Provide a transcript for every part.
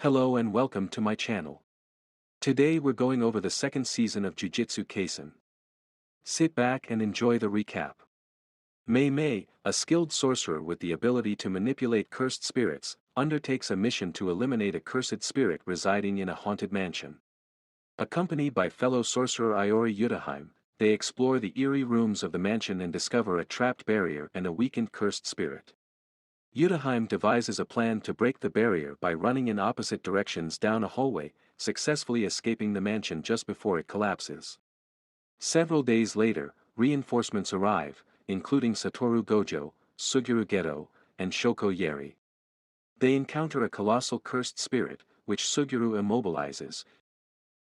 Hello and welcome to my channel. Today we're going over the second season of Jujutsu Kaisen. Sit back and enjoy the recap. Mei, a skilled sorcerer with the ability to manipulate cursed spirits, undertakes a mission to eliminate a cursed spirit residing in a haunted mansion. Accompanied by fellow sorcerer Iori Yutaheim, they explore the eerie rooms of the mansion and discover a trapped barrier and a weakened cursed spirit. Yutaheim devises a plan to break the barrier by running in opposite directions down a hallway, successfully escaping the mansion just before it collapses. Several days later, reinforcements arrive, including Satoru Gojo, Suguru Geto, and Shoko Yeri. They encounter a colossal cursed spirit, which Suguru immobilizes.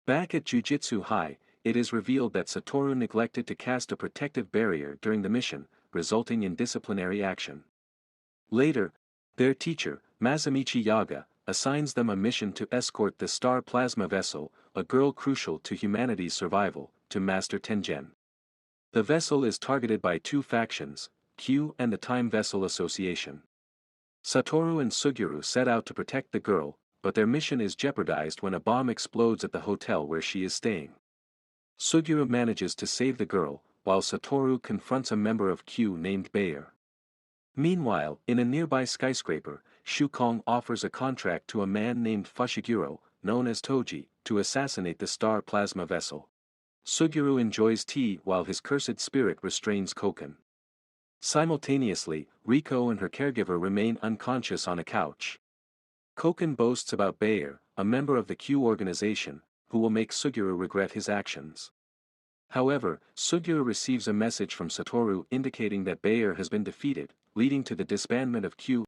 Back at Jujutsu High, it is revealed that Satoru neglected to cast a protective barrier during the mission, resulting in disciplinary action. Later, their teacher, Masamichi Yaga, assigns them a mission to escort the Star Plasma Vessel, a girl crucial to humanity's survival, to Master Tengen. The vessel is targeted by two factions, Q and the Time Vessel Association. Satoru and Suguru set out to protect the girl, but their mission is jeopardized when a bomb explodes at the hotel where she is staying. Suguru manages to save the girl, while Satoru confronts a member of Q named Bayer. Meanwhile, in a nearby skyscraper, Shukong offers a contract to a man named Fushiguro, known as Toji, to assassinate the Star Plasma Vessel. Suguru enjoys tea while his cursed spirit restrains Koken. Simultaneously, Riko and her caregiver remain unconscious on a couch. Koken boasts about Bayer, a member of the Q organization, who will make Suguru regret his actions. However, Suguru receives a message from Satoru indicating that Bayer has been defeated, leading to the disbandment of Q.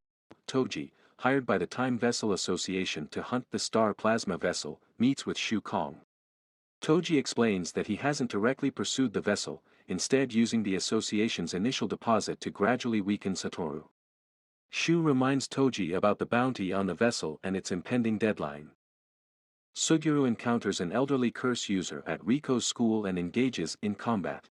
Toji, hired by the Time Vessel Association to hunt the Star Plasma Vessel, meets with Shu Kong. Toji explains that he hasn't directly pursued the vessel, instead using the association's initial deposit to gradually weaken Satoru. Shu reminds Toji about the bounty on the vessel and its impending deadline. Suguru encounters an elderly curse user at Riko's school and engages in combat.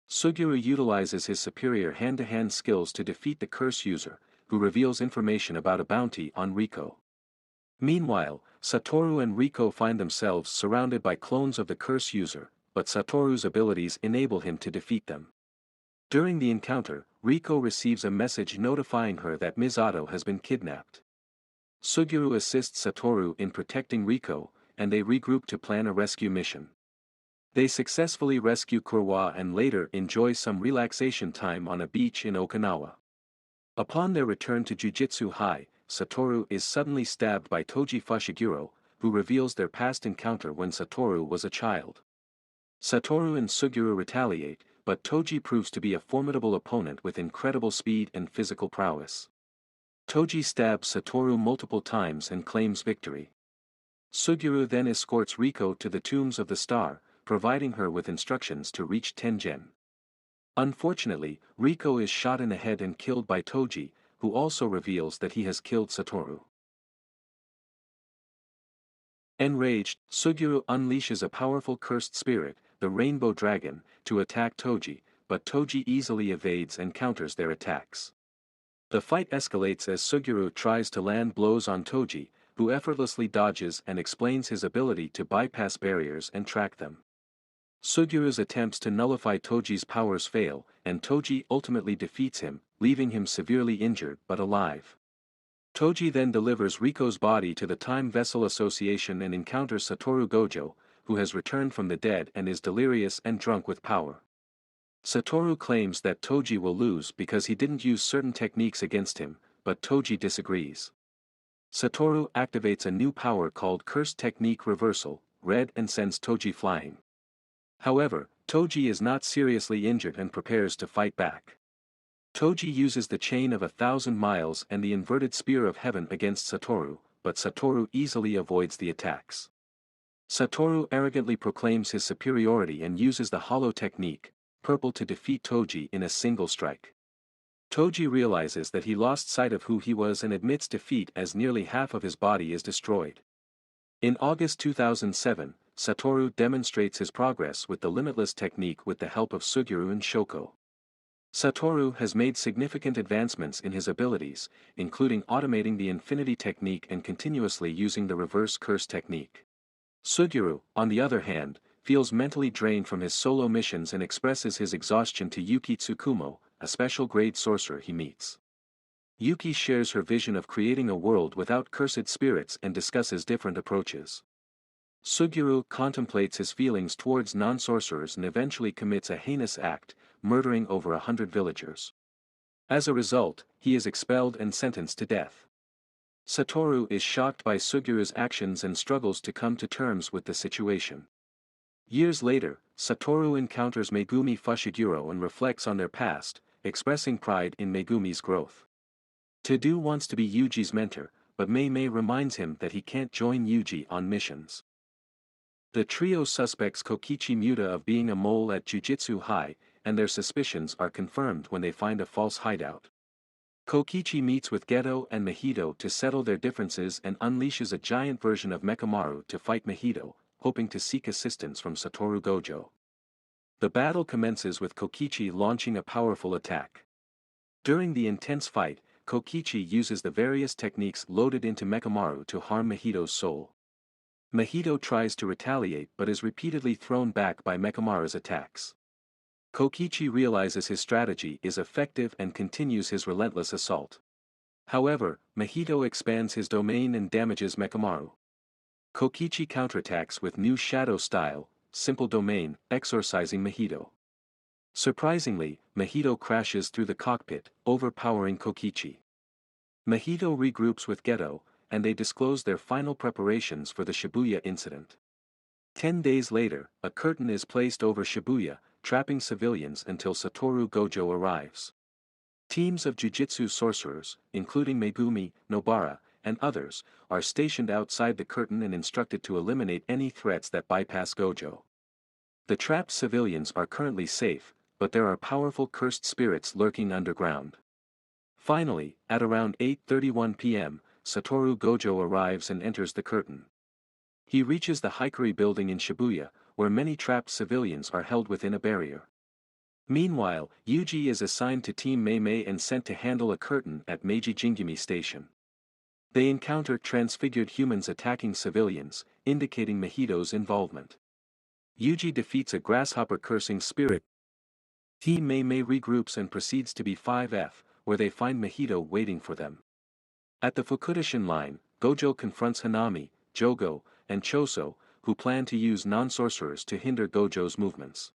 Suguru utilizes his superior hand-to-hand skills to defeat the curse user, who reveals information about a bounty on Riko. Meanwhile, Satoru and Riko find themselves surrounded by clones of the curse user, but Satoru's abilities enable him to defeat them. During the encounter, Riko receives a message notifying her that Misato has been kidnapped. Suguru assists Satoru in protecting Riko, and they regroup to plan a rescue mission. They successfully rescue Kurwa and later enjoy some relaxation time on a beach in Okinawa. Upon their return to Jujutsu High, Satoru is suddenly stabbed by Toji Fushiguro, who reveals their past encounter when Satoru was a child. Satoru and Suguru retaliate, but Toji proves to be a formidable opponent with incredible speed and physical prowess. Toji stabs Satoru multiple times and claims victory. Suguru then escorts Riko to the Tombs of the Star, providing her with instructions to reach Tengen. Unfortunately, Riko is shot in the head and killed by Toji, who also reveals that he has killed Satoru. Enraged, Suguru unleashes a powerful cursed spirit, the Rainbow Dragon, to attack Toji, but Toji easily evades and counters their attacks. The fight escalates as Suguru tries to land blows on Toji, who effortlessly dodges and explains his ability to bypass barriers and track them. Suguru's attempts to nullify Toji's powers fail, and Toji ultimately defeats him, leaving him severely injured but alive. Toji then delivers Riko's body to the Time Vessel Association and encounters Satoru Gojo, who has returned from the dead and is delirious and drunk with power. Satoru claims that Toji will lose because he didn't use certain techniques against him, but Toji disagrees. Satoru activates a new power called Cursed Technique Reversal, Red, and sends Toji flying. However, Toji is not seriously injured and prepares to fight back. Toji uses the Chain of 1,000 Miles and the Inverted Spear of Heaven against Satoru, but Satoru easily avoids the attacks. Satoru arrogantly proclaims his superiority and uses the Hollow Technique, Purple, to defeat Toji in a single strike. Toji realizes that he lost sight of who he was and admits defeat as nearly half of his body is destroyed. In August 2007, Satoru demonstrates his progress with the Limitless Technique with the help of Suguru and Shoko. Satoru has made significant advancements in his abilities, including automating the infinity technique and continuously using the reverse curse technique. Suguru, on the other hand, feels mentally drained from his solo missions and expresses his exhaustion to Yuki Tsukumo, a special-grade sorcerer he meets. Yuki shares her vision of creating a world without cursed spirits and discusses different approaches. Suguru contemplates his feelings towards non-sorcerers and eventually commits a heinous act, murdering over 100 villagers. As a result, he is expelled and sentenced to death. Satoru is shocked by Suguru's actions and struggles to come to terms with the situation. Years later, Satoru encounters Megumi Fushiguro and reflects on their past, expressing pride in Megumi's growth. Tadu wants to be Yuji's mentor, but Mei reminds him that he can't join Yuji on missions. The trio suspects Kokichi Muta of being a mole at Jujutsu High, and their suspicions are confirmed when they find a false hideout. Kokichi meets with Geto and Mahito to settle their differences and unleashes a giant version of Mekamaru to fight Mahito, hoping to seek assistance from Satoru Gojo. The battle commences with Kokichi launching a powerful attack. During the intense fight, Kokichi uses the various techniques loaded into Mekamaru to harm Mahito's soul. Mahito tries to retaliate but is repeatedly thrown back by Mekamaru's attacks. Kokichi realizes his strategy is effective and continues his relentless assault. However, Mahito expands his domain and damages Mekamaru. Kokichi counterattacks with new shadow style, simple domain, exorcising Mahito. Surprisingly, Mahito crashes through the cockpit, overpowering Kokichi. Mahito regroups with Geto, and they disclose their final preparations for the Shibuya incident. 10 days later, a curtain is placed over Shibuya, trapping civilians until Satoru Gojo arrives. Teams of Jujutsu sorcerers, including Megumi, Nobara, and others, are stationed outside the curtain and instructed to eliminate any threats that bypass Gojo. The trapped civilians are currently safe, but there are powerful cursed spirits lurking underground. Finally, at around 8:31 p.m., Satoru Gojo arrives and enters the curtain. He reaches the Hikari building in Shibuya, where many trapped civilians are held within a barrier. Meanwhile, Yuji is assigned to Team Mei and sent to handle a curtain at Meiji Jingimi Station. They encounter transfigured humans attacking civilians, indicating Mahito's involvement. Yuji defeats a grasshopper-cursing spirit. Team Mei regroups and proceeds to B5F, where they find Mahito waiting for them. At the Fukuda line, Gojo confronts Hanami, Jogo, and Choso, who plan to use non-sorcerers to hinder Gojo's movements.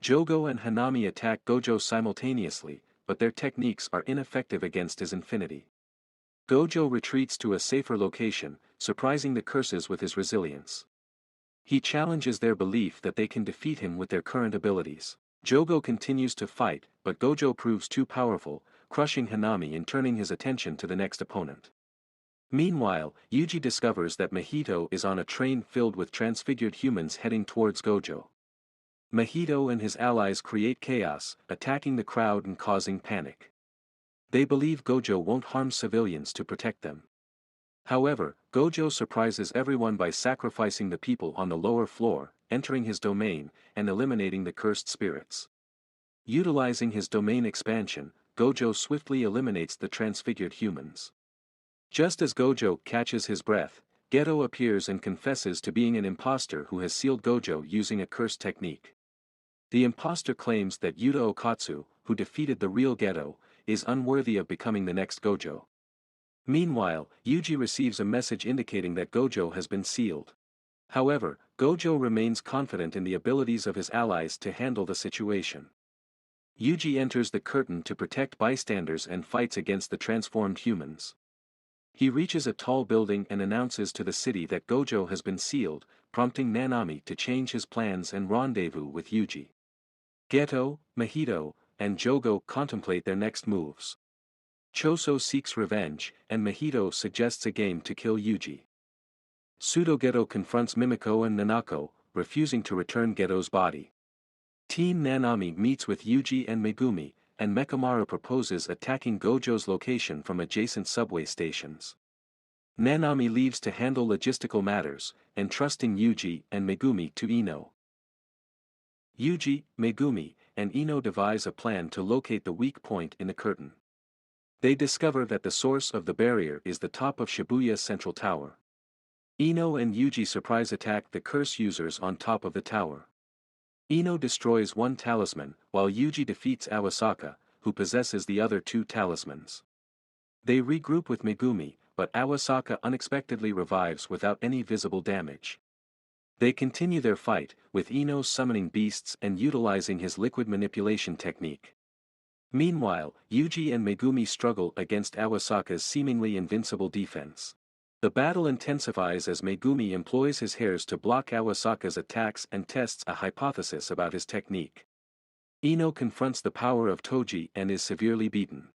Jogo and Hanami attack Gojo simultaneously, but their techniques are ineffective against his infinity. Gojo retreats to a safer location, surprising the curses with his resilience. He challenges their belief that they can defeat him with their current abilities. Jogo continues to fight, but Gojo proves too powerful, crushing Hanami and turning his attention to the next opponent. Meanwhile, Yuji discovers that Mahito is on a train filled with transfigured humans heading towards Gojo. Mahito and his allies create chaos, attacking the crowd and causing panic. They believe Gojo won't harm civilians to protect them. However, Gojo surprises everyone by sacrificing the people on the lower floor, entering his domain, and eliminating the cursed spirits. Utilizing his domain expansion, Gojo swiftly eliminates the transfigured humans. Just as Gojo catches his breath, Geto appears and confesses to being an imposter who has sealed Gojo using a cursed technique. The imposter claims that Yuta Okatsu, who defeated the real Geto, is unworthy of becoming the next Gojo. Meanwhile, Yuji receives a message indicating that Gojo has been sealed. However, Gojo remains confident in the abilities of his allies to handle the situation. Yuji enters the curtain to protect bystanders and fights against the transformed humans. He reaches a tall building and announces to the city that Gojo has been sealed, prompting Nanami to change his plans and rendezvous with Yuji. Geto, Mahito, and Jogo contemplate their next moves. Choso seeks revenge, and Mahito suggests a game to kill Yuji. Pseudo-Geto confronts Mimiko and Nanako, refusing to return Geto's body. Team Nanami meets with Yuji and Megumi, and Mekamaru proposes attacking Gojo's location from adjacent subway stations. Nanami leaves to handle logistical matters, entrusting Yuji and Megumi to Ino. Yuji, Megumi, and Ino devise a plan to locate the weak point in the curtain. They discover that the source of the barrier is the top of Shibuya's central tower. Ino and Yuji surprise attack the curse users on top of the tower. Ino destroys one talisman, while Yuji defeats Awasaka, who possesses the other two talismans. They regroup with Megumi, but Awasaka unexpectedly revives without any visible damage. They continue their fight, with Ino summoning beasts and utilizing his liquid manipulation technique. Meanwhile, Yuji and Megumi struggle against Awasaka's seemingly invincible defense. The battle intensifies as Megumi employs his hairs to block Awasaka's attacks and tests a hypothesis about his technique. Ino confronts the power of Toji and is severely beaten.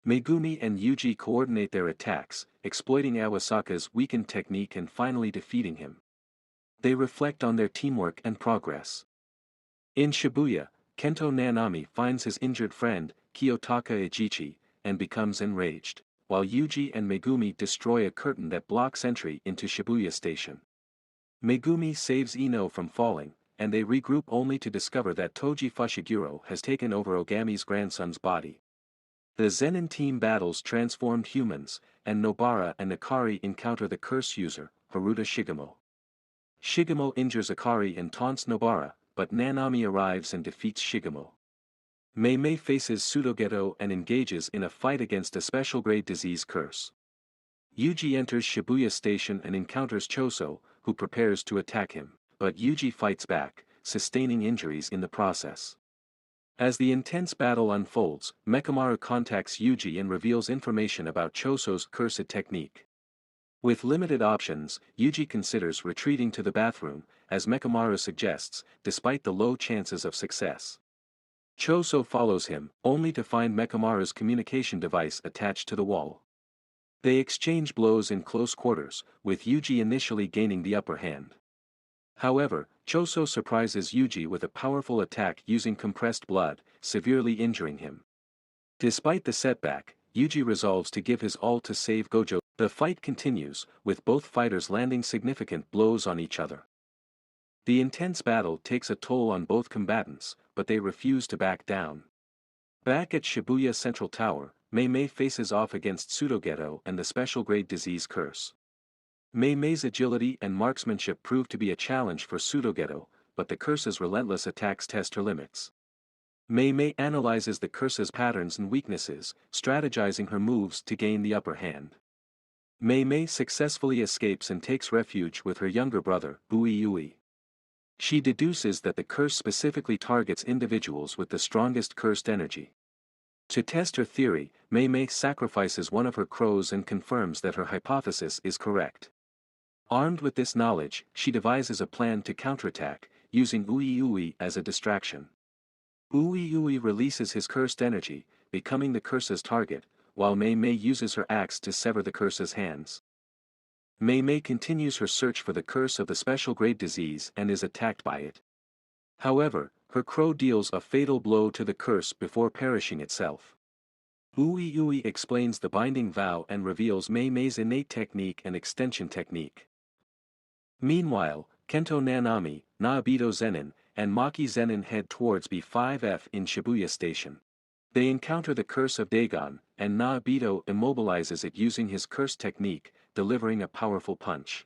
Megumi and Yuji coordinate their attacks, exploiting Awasaka's weakened technique and finally defeating him. They reflect on their teamwork and progress. In Shibuya, Kento Nanami finds his injured friend, Kiyotaka Ijichi, and becomes enraged, while Yuji and Megumi destroy a curtain that blocks entry into Shibuya Station. Megumi saves Ino from falling, and they regroup only to discover that Toji Fushiguro has taken over Ogami's grandson's body. The Zenin team battles transformed humans, and Nobara and Akari encounter the curse user, Haruta Shigemo. Shigemo injures Akari and taunts Nobara, but Nanami arrives and defeats Shigemo. Mei faces Pseudo-Geto and engages in a fight against a special-grade disease curse. Yuji enters Shibuya Station and encounters Choso, who prepares to attack him, but Yuji fights back, sustaining injuries in the process. As the intense battle unfolds, Mekamaru contacts Yuji and reveals information about Choso's cursed technique. With limited options, Yuji considers retreating to the bathroom, as Mekamaru suggests, despite the low chances of success. Choso follows him, only to find Mekamaru's communication device attached to the wall. They exchange blows in close quarters, with Yuji initially gaining the upper hand. However, Choso surprises Yuji with a powerful attack using compressed blood, severely injuring him. Despite the setback, Yuji resolves to give his all to save Gojo. The fight continues, with both fighters landing significant blows on each other. The intense battle takes a toll on both combatants, but they refuse to back down. Back at Shibuya Central Tower, Mei faces off against Pseudo-Geto and the special-grade disease curse. Mei's agility and marksmanship prove to be a challenge for Pseudo-Geto, but the curse's relentless attacks test her limits. Mei analyzes the curse's patterns and weaknesses, strategizing her moves to gain the upper hand. Mei successfully escapes and takes refuge with her younger brother, Uiyui. She deduces that the curse specifically targets individuals with the strongest cursed energy. To test her theory, Mei sacrifices one of her crows and confirms that her hypothesis is correct. Armed with this knowledge, she devises a plan to counterattack, using Uiyui as a distraction. Uiyui releases his cursed energy, becoming the curse's target, while Mei uses her axe to sever the curse's hands. Mei continues her search for the curse of the special-grade disease and is attacked by it. However, her crow deals a fatal blow to the curse before perishing itself. Uiyui explains the binding vow and reveals Mei's innate technique and extension technique. Meanwhile, Kento Nanami, Naobito Zenin, and Maki Zenin head towards B5F in Shibuya Station. They encounter the curse of Dagon, and Naobito immobilizes it using his curse technique, delivering a powerful punch.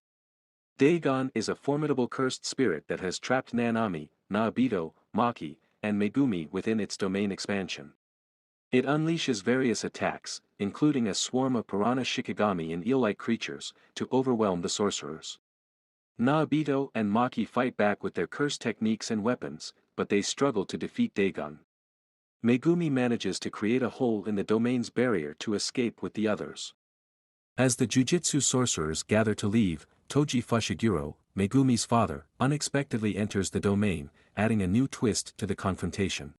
Dagon is a formidable cursed spirit that has trapped Nanami, Naobito, Maki, and Megumi within its domain expansion. It unleashes various attacks, including a swarm of piranha shikigami and eel-like creatures, to overwhelm the sorcerers. Naobito and Maki fight back with their curse techniques and weapons, but they struggle to defeat Dagon. Megumi manages to create a hole in the domain's barrier to escape with the others. As the Jujutsu Sorcerers gather to leave, Toji Fushiguro, Megumi's father, unexpectedly enters the domain, adding a new twist to the confrontation.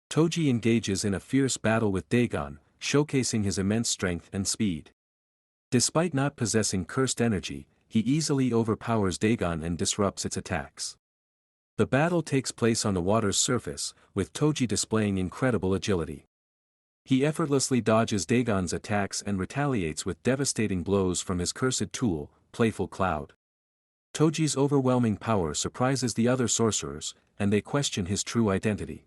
Toji engages in a fierce battle with Dagon, showcasing his immense strength and speed. Despite not possessing cursed energy, he easily overpowers Dagon and disrupts its attacks. The battle takes place on the water's surface, with Toji displaying incredible agility. He effortlessly dodges Dagon's attacks and retaliates with devastating blows from his cursed tool, Playful Cloud. Toji's overwhelming power surprises the other sorcerers, and they question his true identity.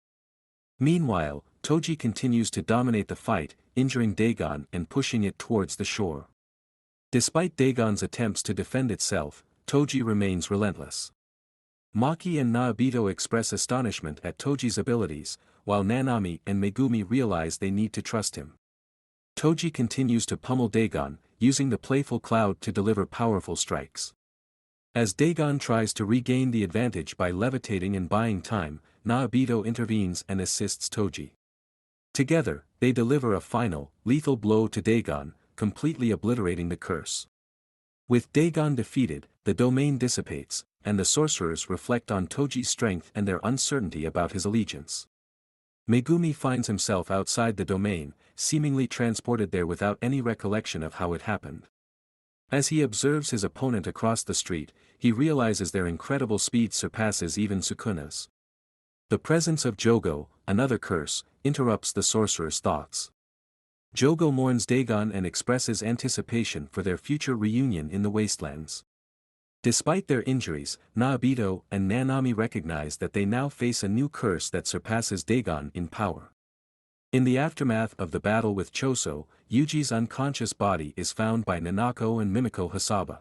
Meanwhile, Toji continues to dominate the fight, injuring Dagon and pushing it towards the shore. Despite Dagon's attempts to defend itself, Toji remains relentless. Maki and Naobito express astonishment at Toji's abilities, while Nanami and Megumi realize they need to trust him. Toji continues to pummel Dagon, using the playful cloud to deliver powerful strikes. As Dagon tries to regain the advantage by levitating and buying time, Naobito intervenes and assists Toji. Together, they deliver a final, lethal blow to Dagon, completely obliterating the curse. With Dagon defeated, the domain dissipates, and the sorcerers reflect on Toji's strength and their uncertainty about his allegiance. Megumi finds himself outside the domain, seemingly transported there without any recollection of how it happened. As he observes his opponent across the street, he realizes their incredible speed surpasses even Sukuna's. The presence of Jogo, another curse, interrupts the sorcerer's thoughts. Jogo mourns Dagon and expresses anticipation for their future reunion in the wastelands. Despite their injuries, Naobito and Nanami recognize that they now face a new curse that surpasses Dagon in power. In the aftermath of the battle with Choso, Yuji's unconscious body is found by Nanako and Mimiko Hasaba.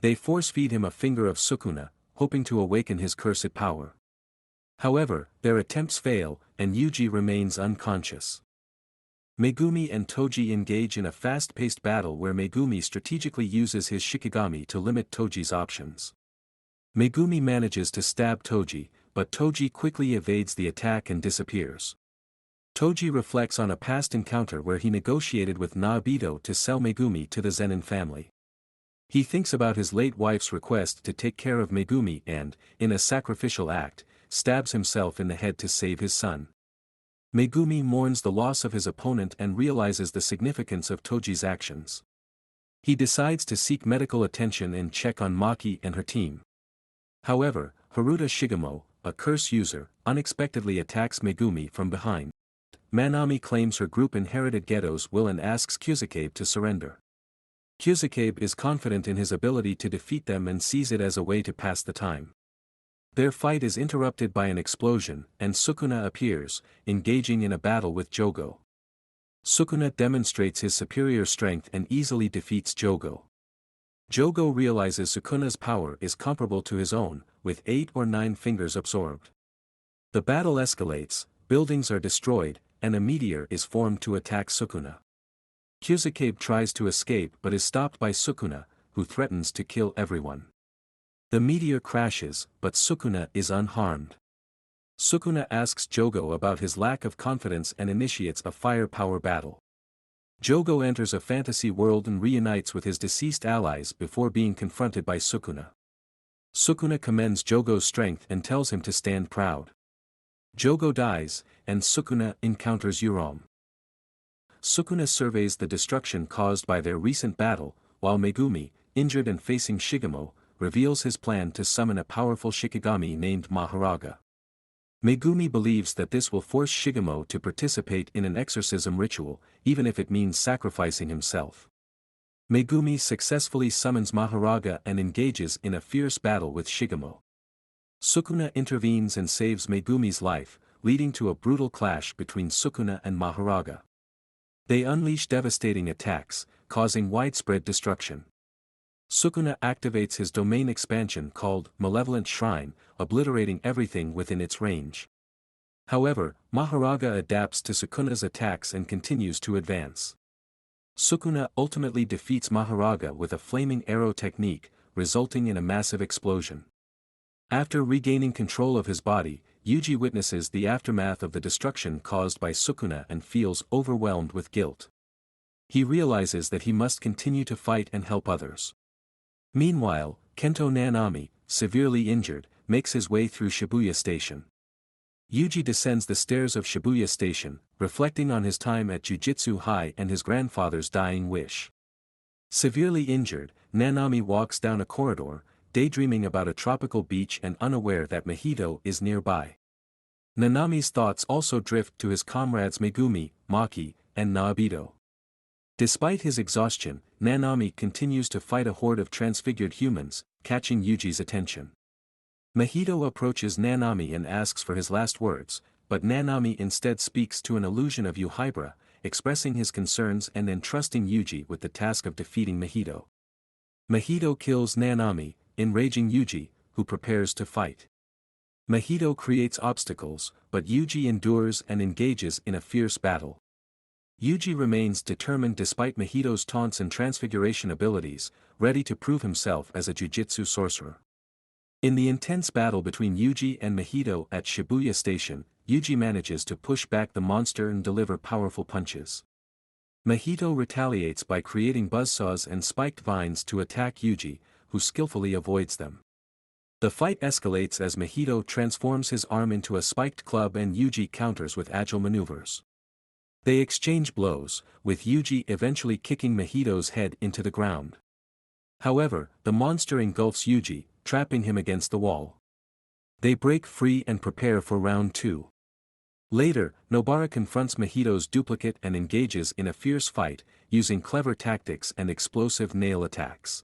They force-feed him a finger of Sukuna, hoping to awaken his cursed power. However, their attempts fail, and Yuji remains unconscious. Megumi and Toji engage in a fast-paced battle where Megumi strategically uses his Shikigami to limit Toji's options. Megumi manages to stab Toji, but Toji quickly evades the attack and disappears. Toji reflects on a past encounter where he negotiated with Naobito to sell Megumi to the Zenin family. He thinks about his late wife's request to take care of Megumi and, in a sacrificial act, stabs himself in the head to save his son. Megumi mourns the loss of his opponent and realizes the significance of Toji's actions. He decides to seek medical attention and check on Maki and her team. However, Haruta Shigemo, a curse user, unexpectedly attacks Megumi from behind. Manami claims her group inherited Geto's will and asks Kugisaki to surrender. Kugisaki is confident in his ability to defeat them and sees it as a way to pass the time. Their fight is interrupted by an explosion, and Sukuna appears, engaging in a battle with Jogo. Sukuna demonstrates his superior strength and easily defeats Jogo. Jogo realizes Sukuna's power is comparable to his own, with 8 or 9 fingers absorbed. The battle escalates, buildings are destroyed, and a meteor is formed to attack Sukuna. Kugisaki tries to escape but is stopped by Sukuna, who threatens to kill everyone. The meteor crashes, but Sukuna is unharmed. Sukuna asks Jogo about his lack of confidence and initiates a fire-power battle. Jogo enters a fantasy world and reunites with his deceased allies before being confronted by Sukuna. Sukuna commends Jogo's strength and tells him to stand proud. Jogo dies, and Sukuna encounters Urom. Sukuna surveys the destruction caused by their recent battle, while Megumi, injured and facing Shigemo, reveals his plan to summon a powerful Shikigami named Mahoraga. Megumi believes that this will force Shigemo to participate in an exorcism ritual, even if it means sacrificing himself. Megumi successfully summons Mahoraga and engages in a fierce battle with Shigemo. Sukuna intervenes and saves Megumi's life, leading to a brutal clash between Sukuna and Mahoraga. They unleash devastating attacks, causing widespread destruction. Sukuna activates his domain expansion called Malevolent Shrine, obliterating everything within its range. However, Mahoraga adapts to Sukuna's attacks and continues to advance. Sukuna ultimately defeats Mahoraga with a flaming arrow technique, resulting in a massive explosion. After regaining control of his body, Yuji witnesses the aftermath of the destruction caused by Sukuna and feels overwhelmed with guilt. He realizes that he must continue to fight and help others. Meanwhile, Kento Nanami, severely injured, makes his way through Shibuya Station. Yuji descends the stairs of Shibuya Station, reflecting on his time at Jujutsu High and his grandfather's dying wish. Severely injured, Nanami walks down a corridor, daydreaming about a tropical beach and unaware that Mahito is nearby. Nanami's thoughts also drift to his comrades Megumi, Maki, and Naobito. Despite his exhaustion, Nanami continues to fight a horde of transfigured humans, catching Yuji's attention. Mahito approaches Nanami and asks for his last words, but Nanami instead speaks to an illusion of Yuhibra, expressing his concerns and entrusting Yuji with the task of defeating Mahito. Mahito kills Nanami, enraging Yuji, who prepares to fight. Mahito creates obstacles, but Yuji endures and engages in a fierce battle. Yuji remains determined despite Mahito's taunts and transfiguration abilities, ready to prove himself as a Jujutsu sorcerer. In the intense battle between Yuji and Mahito at Shibuya Station, Yuji manages to push back the monster and deliver powerful punches. Mahito retaliates by creating buzzsaws and spiked vines to attack Yuji, who skillfully avoids them. The fight escalates as Mahito transforms his arm into a spiked club and Yuji counters with agile maneuvers. They exchange blows, with Yuji eventually kicking Mahito's head into the ground. However, the monster engulfs Yuji, trapping him against the wall. They break free and prepare for round 2. Later, Nobara confronts Mahito's duplicate and engages in a fierce fight, using clever tactics and explosive nail attacks.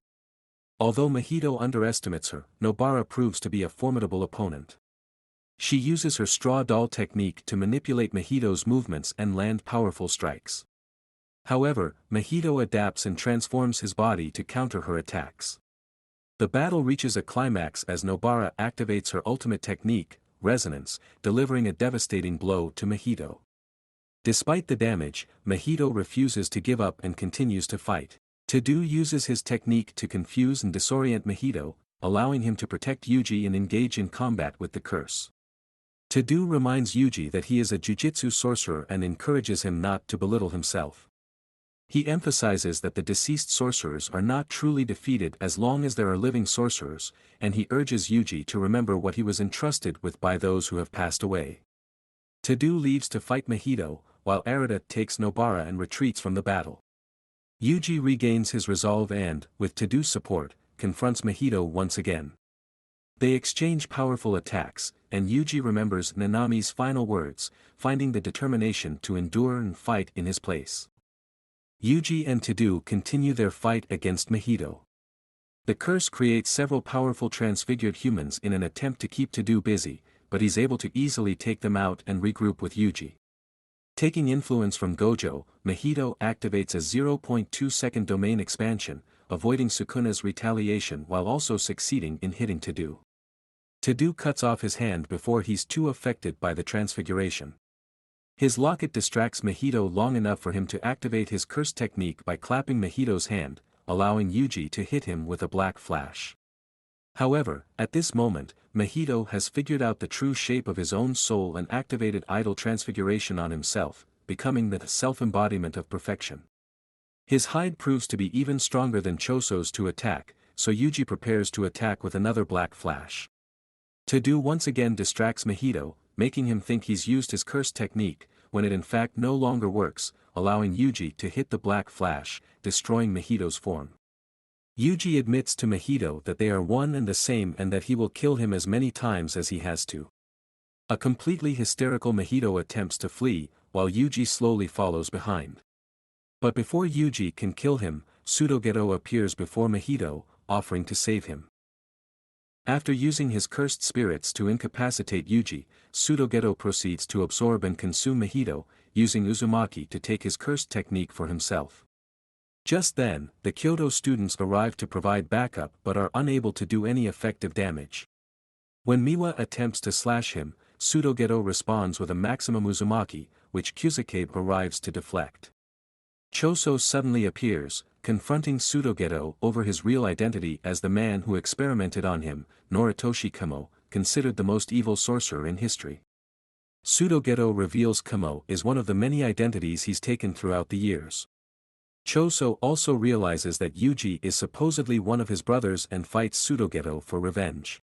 Although Mahito underestimates her, Nobara proves to be a formidable opponent. She uses her straw doll technique to manipulate Mahito's movements and land powerful strikes. However, Mahito adapts and transforms his body to counter her attacks. The battle reaches a climax as Nobara activates her ultimate technique, Resonance, delivering a devastating blow to Mahito. Despite the damage, Mahito refuses to give up and continues to fight. Tadu uses his technique to confuse and disorient Mahito, allowing him to protect Yuji and engage in combat with the curse. Tadu reminds Yuji that he is a Jujutsu sorcerer and encourages him not to belittle himself. He emphasizes that the deceased sorcerers are not truly defeated as long as there are living sorcerers, and he urges Yuji to remember what he was entrusted with by those who have passed away. Tadu leaves to fight Mahito, while Arata takes Nobara and retreats from the battle. Yuji regains his resolve and, with Tadu's support, confronts Mahito once again. They exchange powerful attacks, and Yuji remembers Nanami's final words, finding the determination to endure and fight in his place. Yuji and Tadu continue their fight against Mahito. The curse creates several powerful transfigured humans in an attempt to keep Tadu busy, but he's able to easily take them out and regroup with Yuji. Taking influence from Gojo, Mahito activates a 0.2-second domain expansion, avoiding Sukuna's retaliation while also succeeding in hitting Tadu. Tadu cuts off his hand before he's too affected by the transfiguration. His locket distracts Mahito long enough for him to activate his curse technique by clapping Mahito's hand, allowing Yuji to hit him with a black flash. However, at this moment, Mahito has figured out the true shape of his own soul and activated idol transfiguration on himself, becoming the self-embodiment of perfection. His hide proves to be even stronger than Choso's to attack, so Yuji prepares to attack with another black flash. Tadu once again distracts Mahito, making him think he's used his curse technique, when it in fact no longer works, allowing Yuji to hit the black flash, destroying Mahito's form. Yuji admits to Mahito that they are one and the same and that he will kill him as many times as he has to. A completely hysterical Mahito attempts to flee, while Yuji slowly follows behind. But before Yuji can kill him, Pseudo-Geto appears before Mahito, offering to save him. After using his cursed spirits to incapacitate Yuji, Pseudo-Geto proceeds to absorb and consume Mahito, using Uzumaki to take his cursed technique for himself. Just then, the Kyoto students arrive to provide backup but are unable to do any effective damage. When Miwa attempts to slash him, Pseudo-Geto responds with a maximum Uzumaki, which Kugisaki arrives to deflect. Choso suddenly appears, confronting Pseudo-Geto over his real identity as the man who experimented on him, Noritoshi Kamo, considered the most evil sorcerer in history. Pseudo-Geto reveals Kamo is one of the many identities he's taken throughout the years. Choso also realizes that Yuji is supposedly one of his brothers and fights Pseudo-Geto for revenge.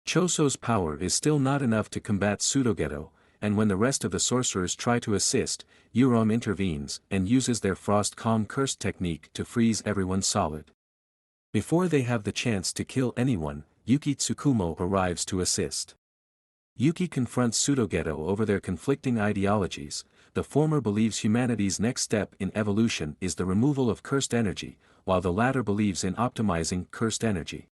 Choso's power is still not enough to combat Pseudo-Geto, and when the rest of the sorcerers try to assist, Urom intervenes and uses their Frost Calm Curse technique to freeze everyone solid. Before they have the chance to kill anyone, Yuki Tsukumo arrives to assist. Yuki confronts Pseudo-Geto over their conflicting ideologies. The former believes humanity's next step in evolution is the removal of cursed energy, while the latter believes in optimizing cursed energy.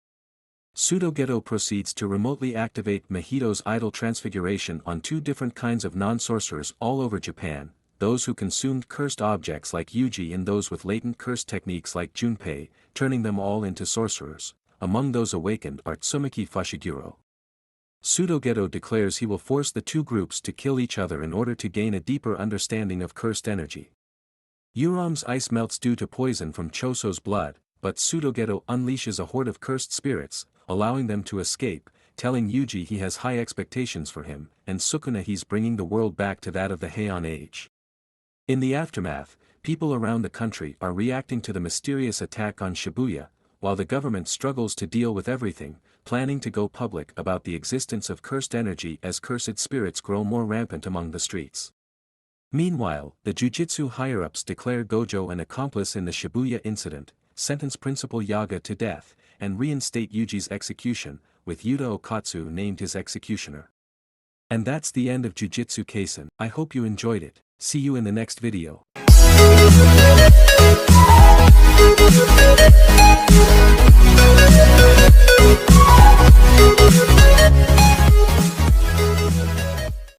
Pseudo-Geto proceeds to remotely activate Mahito's idol transfiguration on 2 different kinds of non-sorcerers all over Japan, those who consumed cursed objects like Yuji and those with latent curse techniques like Junpei, turning them all into sorcerers. Among those awakened are Tsumaki Fushiguro. Pseudo-Geto declares he will force the 2 groups to kill each other in order to gain a deeper understanding of cursed energy. Yuram's ice melts due to poison from Choso's blood, but Pseudo-Geto unleashes a horde of cursed spirits, allowing them to escape, telling Yuji he has high expectations for him, and Sukuna he's bringing the world back to that of the Heian Age. In the aftermath, people around the country are reacting to the mysterious attack on Shibuya, while the government struggles to deal with everything, planning to go public about the existence of cursed energy as cursed spirits grow more rampant among the streets. Meanwhile, the Jujutsu higher-ups declare Gojo an accomplice in the Shibuya incident, sentence Principal Yaga to death, and reinstate Yuji's execution, with Yuta Okatsu named his executioner. And that's the end of Jujutsu Kaisen. I hope you enjoyed it. See you in the next video.